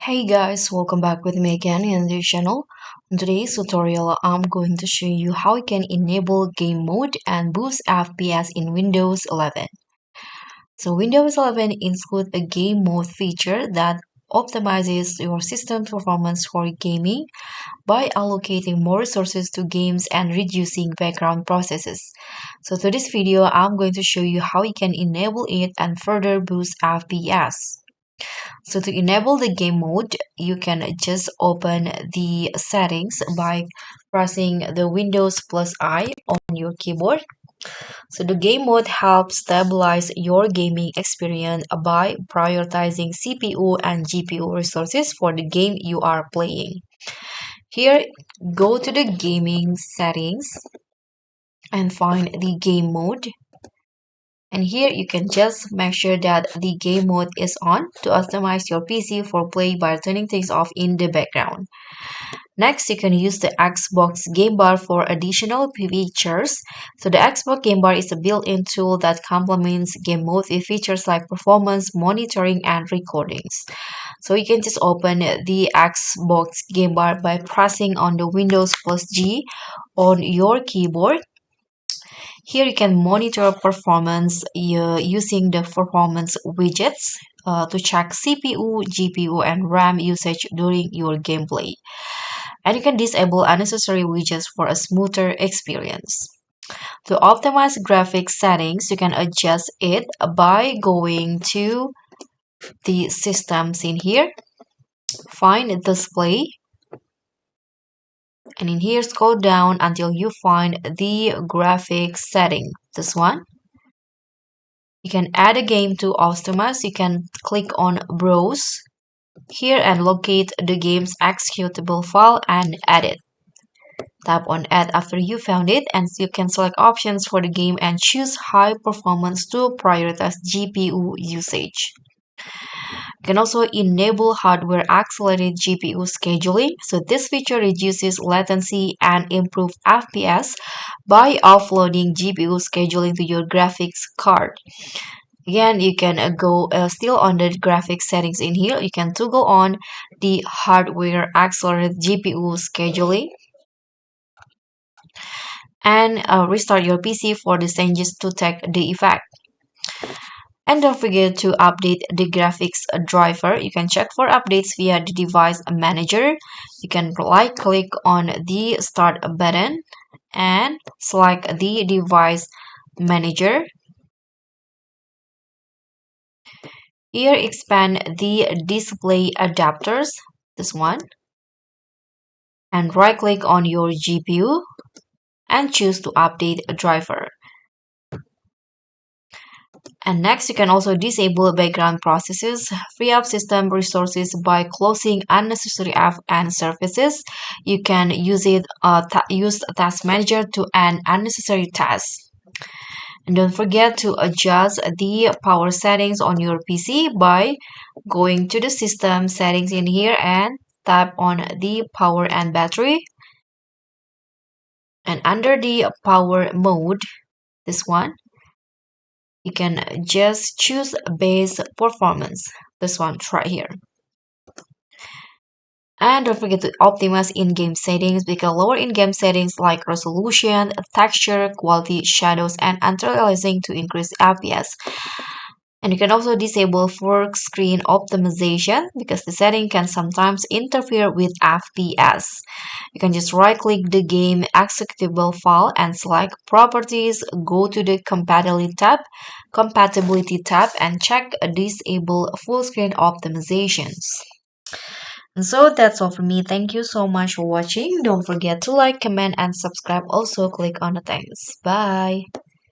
Hey guys, welcome back with me again in this channel. In today's tutorial, I'm going to show you how you can enable game mode and boost FPS in Windows 11. So Windows 11 includes a game mode feature that optimizes your system's performance for gaming by allocating more resources to games and reducing background processes. So to this video, I'm going to show you how you can enable it and further boost FPS. So to enable the game mode, you can just open the settings by pressing the Windows plus I on your keyboard. So the game mode helps stabilize your gaming experience by prioritizing CPU and GPU resources for the game you are playing. Here, go to the gaming settings and find the game mode. And here you can just make sure that the game mode is on to optimize your PC for play by turning things off in the background. Next, you can use the Xbox Game Bar for additional features. So the Xbox Game Bar is a built-in tool that complements game mode with features like performance, monitoring, and recordings. So you can just open the Xbox Game Bar by pressing on the Windows plus G on your keyboard. Here you can monitor performance using the performance widgets to check CPU, GPU, and RAM usage during your gameplay. And you can disable unnecessary widgets for a smoother experience. To optimize graphics settings, you can adjust it by going to the systems in here, find display, and in here scroll down until you find the graphics setting, this one. You can add a game to optimize. You can click on browse here and locate the game's executable file and add it. Tap on add after you found it, and you can select options for the game and choose high performance to prioritize GPU usage. You can also enable hardware accelerated GPU scheduling. So this feature reduces latency and improves FPS by offloading GPU scheduling to your graphics card. Again, you can go still on the graphics settings in here. You can toggle on the hardware accelerated GPU scheduling and restart your PC for the changes to take the effect. And don't forget to update the graphics driver. You can check for updates via the device manager. You can right click on the start button and select the device manager. Here expand the display adapters, this one, and right click on your GPU and choose to update a driver. And next, you can also disable background processes, free up system resources by closing unnecessary apps and services. You can use use Task Manager to end unnecessary tasks. And don't forget to adjust the power settings on your PC by going to the system settings in here and tap on the power and battery. And under the power mode, this one, you can just choose base performance, this one right here. And don't forget to optimize in-game settings. We can lower in-game settings like resolution, texture, quality, shadows, and anti-aliasing to increase FPS. And you can also disable full screen optimization because the setting can sometimes interfere with FPS. You can just right click the game executable file and select properties, go to the compatibility tab and check disable full screen optimizations. And so that's all for me. Thank you so much for watching. Don't forget to like, comment, and subscribe. Also click on the thanks. Bye.